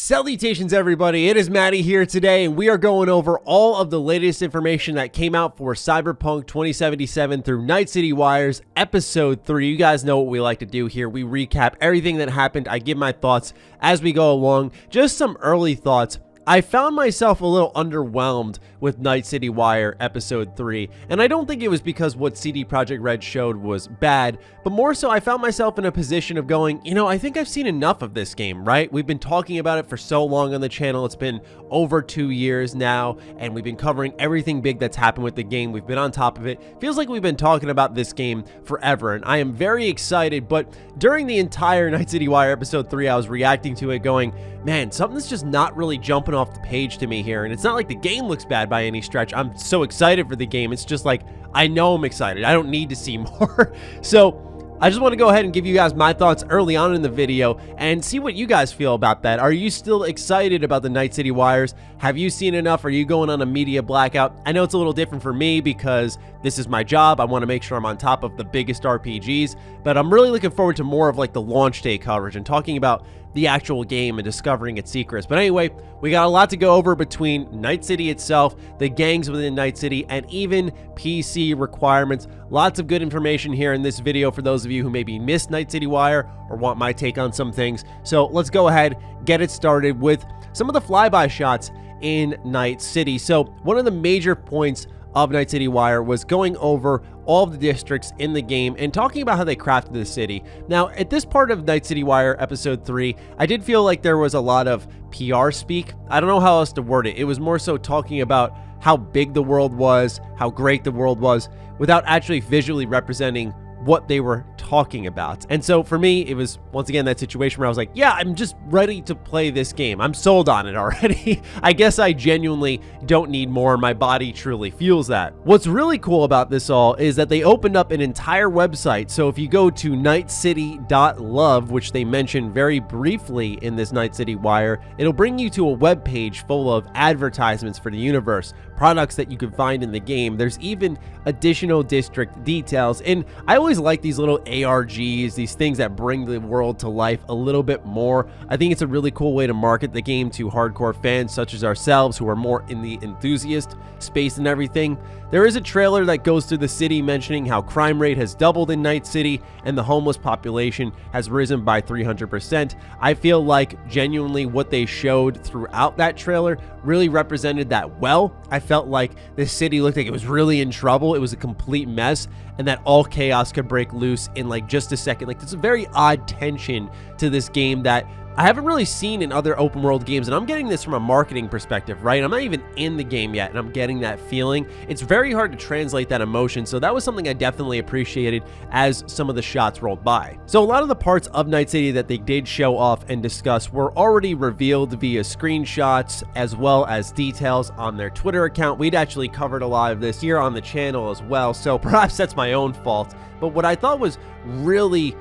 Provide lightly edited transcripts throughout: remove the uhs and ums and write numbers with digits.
Salutations everybody, it is Matty here today, and we are going over all of the latest information that came out for Cyberpunk 2077 through Night City Wires Episode 3. You guys know what we like to do here. We recap everything that happened. I give my thoughts as we go along. Just some early thoughts. I found myself a little underwhelmed with Night City Wire Episode 3, and I don't think it was because what CD Projekt Red showed was bad, but more so I found myself in a position of going, I think I've seen enough of this game, right? We've been talking about it for so long on the channel. It's been over 2 years now, and we've been covering everything big that's happened with the game. We've been on top of it. Feels like we've been talking about this game forever, and I am very excited, but during the entire Night City Wire Episode 3, I was reacting to it going, man, something's just not really jumping off the page to me here. And it's not like the game looks bad by any stretch. I'm so excited for the game. It's just like, I know I'm excited. I don't need to see more. So I just want to go ahead and give you guys my thoughts early on in the video and see what you guys feel about that. Are you still excited about the Night City Wires? Have you seen enough? Are you going on a media blackout? I know it's a little different for me because this is my job. I want to make sure I'm on top of the biggest RPGs, but I'm really looking forward to more of like the launch day coverage and talking about the actual game and discovering its secrets. But anyway, we got a lot to go over between Night City itself, the gangs within Night City, and even PC requirements. Lots of good information here in this video for those of you who maybe missed Night City Wire or want my take on some things. So let's go ahead, get it started with some of the flyby shots in Night City. So one of the major points of Night City Wire was going over all of the districts in the game and talking about how they crafted the city. Now, at this part of Night City Wire Episode 3, I did feel like there was a lot of PR speak. I don't know how else to word it. It was more so talking about how big the world was, how great the world was, without actually visually representing what they were talking about. And so for me, it was once again that situation where I was like, yeah, I'm just ready to play this game. I'm sold on it already. I guess I genuinely don't need more. My body truly feels that. What's really cool about this all is that they opened up an entire website. So if you go to nightcity.love, which they mentioned very briefly in this Night City Wire, it'll bring you to a web page full of advertisements for the universe, products that you can find in the game. There's even additional district details, and I always like these little ARGs, these things that bring the world to life a little bit more. I think it's a really cool way to market the game to hardcore fans such as ourselves who are more in the enthusiast space and everything. There is a trailer that goes through the city mentioning how crime rate has doubled in Night City and the homeless population has risen by 300%. I feel like genuinely what they showed throughout that trailer really represented that well. I felt like this city looked like it was really in trouble. It was a complete mess, and that all chaos could break loose in like just a second. Like, there's a very odd tension to this game that I haven't really seen in other open world games, and I'm getting this from a marketing perspective, right? I'm not even in the game yet, and I'm getting that feeling. It's very hard to translate that emotion, so that was something I definitely appreciated as some of the shots rolled by. So a lot of the parts of Night City that they did show off and discuss were already revealed via screenshots as well as details on their Twitter account. We'd actually covered a lot of this here on the channel as well, so perhaps that's my own fault. But what I thought was really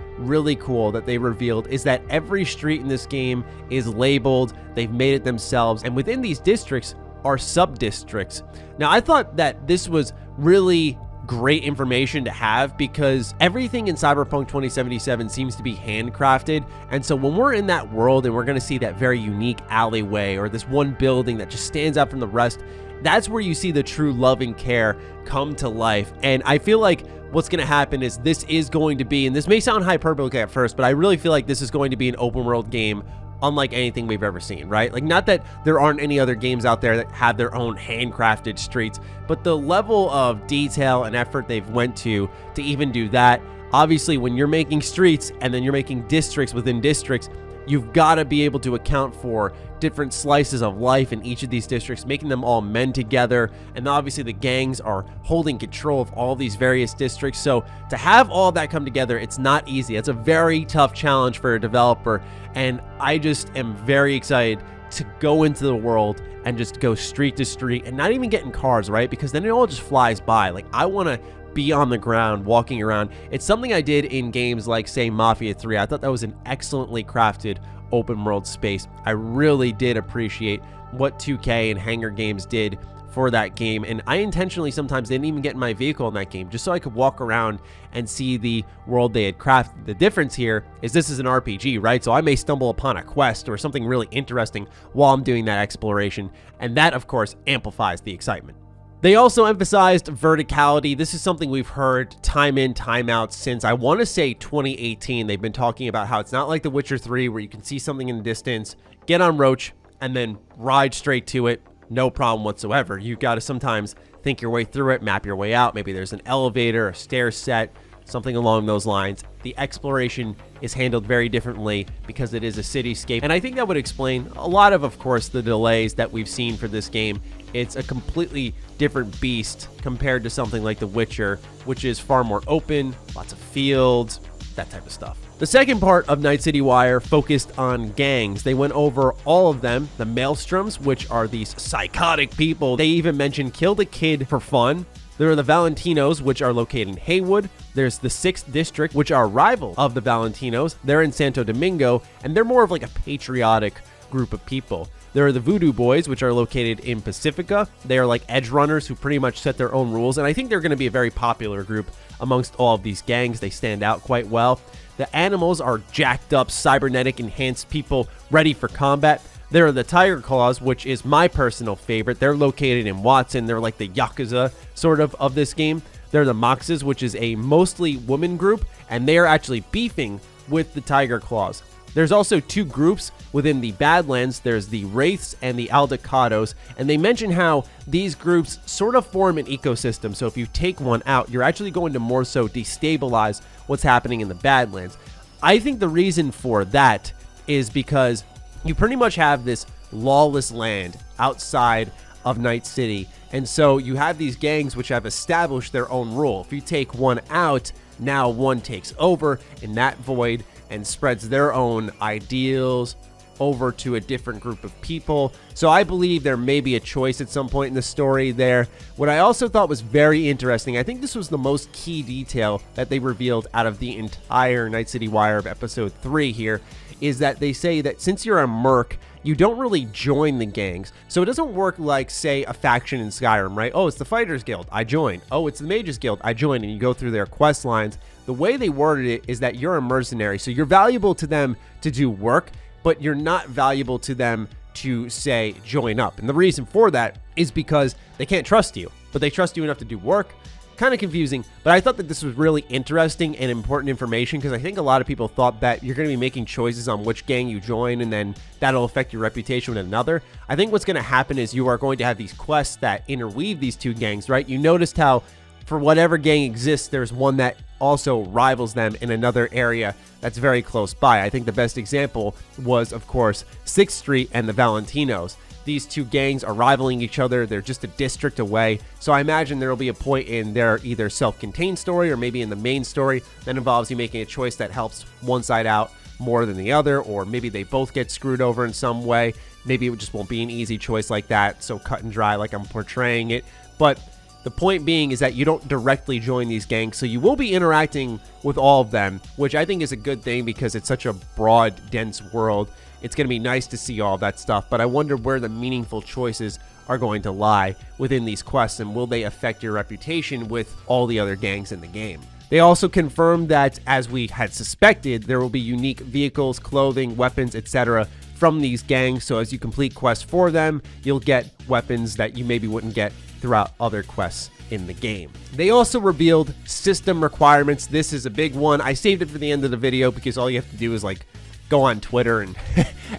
cool that they revealed is that every street in this game is labeled. They've made it themselves, and within these districts are sub-districts. Now, I thought that this was really great information to have because everything in Cyberpunk 2077 seems to be handcrafted, and so when we're in that world and we're going to see that very unique alleyway or this one building that just stands out from the rest, that's where you see the true love and care come to life. And I feel like what's going to happen is this is going to be, and this may sound hyperbolic at first, but I really feel like this is going to be an open world game unlike anything we've ever seen, right? Like, not that there aren't any other games out there that have their own handcrafted streets, but the level of detail and effort they've went to even do that. Obviously, when you're making streets and then you're making districts within districts, you've got to be able to account for different slices of life in each of these districts, making them all mend together. And obviously the gangs are holding control of all these various districts. So to have all that come together, it's not easy. It's a very tough challenge for a developer. And I just am very excited to go into the world and just go street to street and not even get in cars, right? Because then it all just flies by. Like, I want to be on the ground, walking around. It's something I did in games like, say, Mafia 3. I thought that was an excellently crafted open world space. I really did appreciate what 2K and Hangar Games did for that game, and I intentionally sometimes didn't even get in my vehicle in that game just so I could walk around and see the world they had crafted. The difference here is this is an RPG, right? So I may stumble upon a quest or something really interesting while I'm doing that exploration, and that of course amplifies the excitement. They also emphasized verticality. This is something we've heard time in, time out since, I want to say, 2018. They've been talking about how it's not like The Witcher 3 where you can see something in the distance, get on Roach, and then ride straight to it. No problem whatsoever. You've got to sometimes think your way through it, map your way out. Maybe there's an elevator, a stair set, something along those lines. The exploration is handled very differently because it is a cityscape. And I think that would explain a lot of course, the delays that we've seen for this game. It's a completely different beast compared to something like The Witcher, which is far more open, lots of fields, that type of stuff. The second part of Night City Wire focused on gangs. They went over all of them. The Maelstroms, which are these psychotic people. They even mentioned killed a kid for fun. There are the Valentinos, which are located in Haywood. There's the 6th District, which are rival of the Valentinos. They're in Santo Domingo, and they're more of like a patriotic group of people. There are the Voodoo Boys, which are located in Pacifica. They are like edge runners who pretty much set their own rules, and I think they're going to be a very popular group amongst all of these gangs. They stand out quite well. The Animals are jacked up, cybernetic, enhanced people ready for combat. There are the Tiger Claws, which is my personal favorite. They're located in Watson. They're like the Yakuza sort of this game. They're the Moxes, which is a mostly woman group, and they are actually beefing with the Tiger Claws. There's also two groups within the Badlands. There's the Wraiths and the Aldecados, and they mention how these groups sort of form an ecosystem. So if you take one out, you're actually going to more so destabilize what's happening in the Badlands. I think the reason for that is because you pretty much have this lawless land outside of Night City, and so you have these gangs which have established their own rule. If you take one out, now one takes over in that void and spreads their own ideals over to a different group of people. So I believe there may be a choice at some point in the story there. What I also thought was very interesting, I think this was the most key detail that they revealed out of the entire Night City Wire of episode 3 here, is that they say that since you're a merc, you don't really join the gangs. So it doesn't work like, say, a faction in Skyrim, right? Oh, it's the Fighters Guild, I join. Oh, it's the Mages Guild, I join, and you go through their quest lines. The way they worded it is that you're a mercenary, so you're valuable to them to do work, but you're not valuable to them to, say, join up. And the reason for that is because they can't trust you, but they trust you enough to do work. Kind of confusing, but I thought that this was really interesting and important information, because I think a lot of people thought that you're going to be making choices on which gang you join, and then that'll affect your reputation with another. I think what's going to happen is you are going to have these quests that interweave these two gangs, right? You noticed how for whatever gang exists, there's one that also rivals them in another area that's very close by. I think the best example was, of course, 6th Street and the Valentinos. These two gangs are rivaling each other. They're just a district away. So I imagine there will be a point in their either self-contained story or maybe in the main story that involves you making a choice that helps one side out more than the other, or maybe they both get screwed over in some way. Maybe it just won't be an easy choice like that, so cut and dry like I'm portraying it. But the point being is that you don't directly join these gangs, so you will be interacting with all of them, which I think is a good thing because it's such a broad, dense world. It's going to be nice to see all that stuff, but I wonder where the meaningful choices are going to lie within these quests, and will they affect your reputation with all the other gangs in the game. They also confirmed that, as we had suspected, there will be unique vehicles, clothing, weapons, etc. from these gangs, so as you complete quests for them, you'll get weapons that you maybe wouldn't get throughout other quests in the game. They also revealed system requirements. This is a big one. I saved it for the end of the video because all you have to do is like go on Twitter and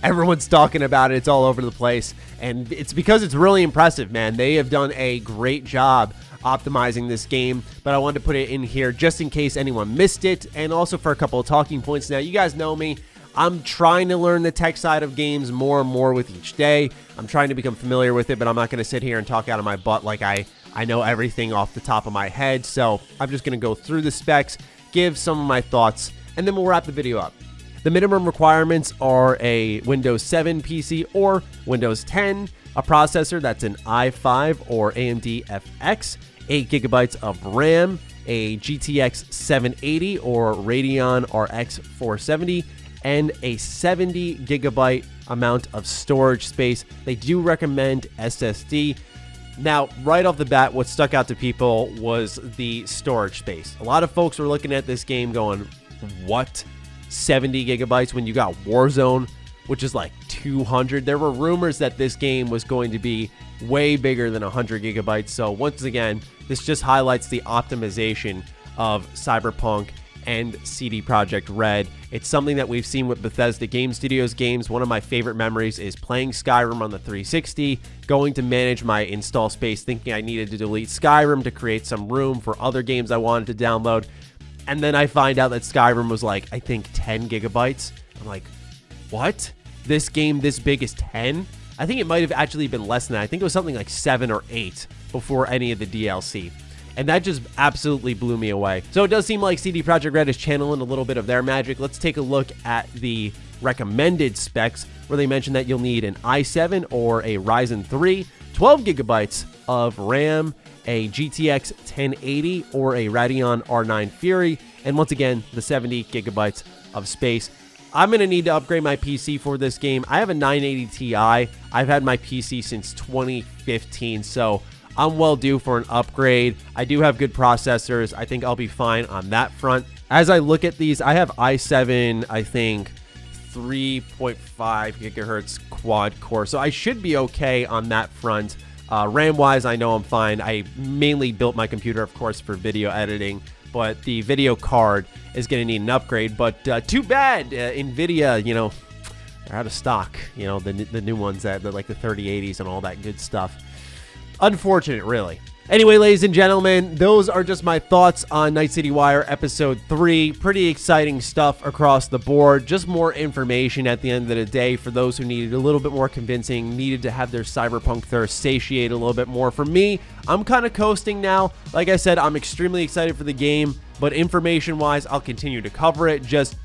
everyone's talking about it. It's all over the place, and it's because it's really impressive, man. They have done a great job optimizing this game, but I wanted to put it in here just in case anyone missed it, and also for a couple of talking points. Now, you guys know me. I'm trying to learn the tech side of games more and more with each day. I'm trying to become familiar with it, but I'm not going to sit here and talk out of my butt like I know everything off the top of my head. So I'm just going to go through the specs, give some of my thoughts, and then we'll wrap the video up. The minimum requirements are a Windows 7 PC or Windows 10, a processor that's an i5 or AMD FX, 8 gigabytes of RAM, a GTX 780 or Radeon RX 470, and a 70 gigabyte amount of storage space. They do recommend SSD. Now, right off the bat, what stuck out to people was the storage space. A lot of folks were looking at this game going, what? 70 gigabytes when you got Warzone, which is like 200. There were rumors that this game was going to be way bigger than 100 gigabytes. So once again, this just highlights the optimization of Cyberpunk and CD Projekt Red. It's something that we've seen with Bethesda Game Studios games. One of my favorite memories is playing Skyrim on the 360, going to manage my install space, thinking I needed to delete Skyrim to create some room for other games I wanted to download. And then I find out that Skyrim was like, I think 10 gigabytes. I'm like, what? This game this big is 10? I think it might have actually been less than that. I think it was something like 7 or 8 before any of the DLC. And that just absolutely blew me away. So it does seem like CD Projekt Red is channeling a little bit of their magic. Let's take a look at the recommended specs, where they mention that you'll need an i7 or a Ryzen 3, 12 gigabytes of RAM, a GTX 1080 or a Radeon R9 Fury, and once again, the 70 gigabytes of space. I'm going to need to upgrade my PC for this game. I have a 980 Ti. I've had my PC since 2015, so I'm well due for an upgrade. I do have good processors. I think I'll be fine on that front. As I look at these, I have i7, I think 3.5 gigahertz quad core, so I should be okay on that front. RAM-wise, I know I'm fine. I mainly built my computer, of course, for video editing, but the video card is going to need an upgrade. But too bad, NVIDIA, you know, they're out of stock. You know, the new ones that like the 3080s and all that good stuff. Unfortunate, really. Anyway, ladies and gentlemen, those are just my thoughts on Night City Wire Episode 3. Pretty exciting stuff across the board. Just more information at the end of the day for those who needed a little bit more convincing, needed to have their Cyberpunk thirst satiate a little bit more. For me, I'm kind of coasting now. Like I said, I'm extremely excited for the game, but information-wise, I'll continue to cover it. Just,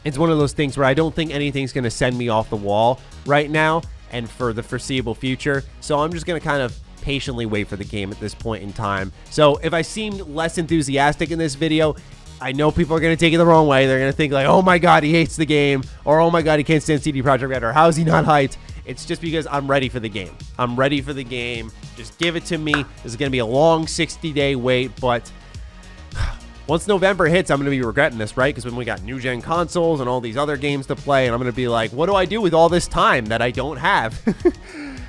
it's one of those things where I don't think anything's going to send me off the wall right now and for the foreseeable future. So I'm just going to kind of patiently wait for the game at this point in time. So if I seemed less enthusiastic in this video, I know people are going to take it the wrong way. They're going to think like, oh my god, he hates the game, or oh my god, he can't stand CD Projekt Red, or how is he not hyped? It's just because I'm ready for the game. I'm ready for the game. Just give it to me. This is going to be a long 60-day wait, but once November hits, I'm going to be regretting this, right? Because when we got new-gen consoles and all these other games to play, and I'm going to be like, what do I do with all this time that I don't have?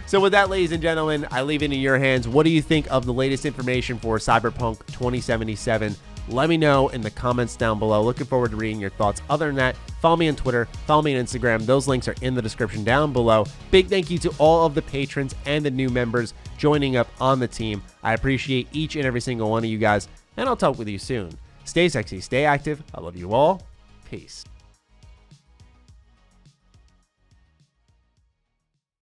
So with that, ladies and gentlemen, I leave it in your hands. What do you think of the latest information for Cyberpunk 2077? Let me know in the comments down below. Looking forward to reading your thoughts. Other than that, follow me on Twitter, follow me on Instagram. Those links are in the description down below. Big thank you to all of the patrons and the new members joining up on the team. I appreciate each and every single one of you guys, and I'll talk with you soon. Stay sexy, stay active. I love you all. Peace.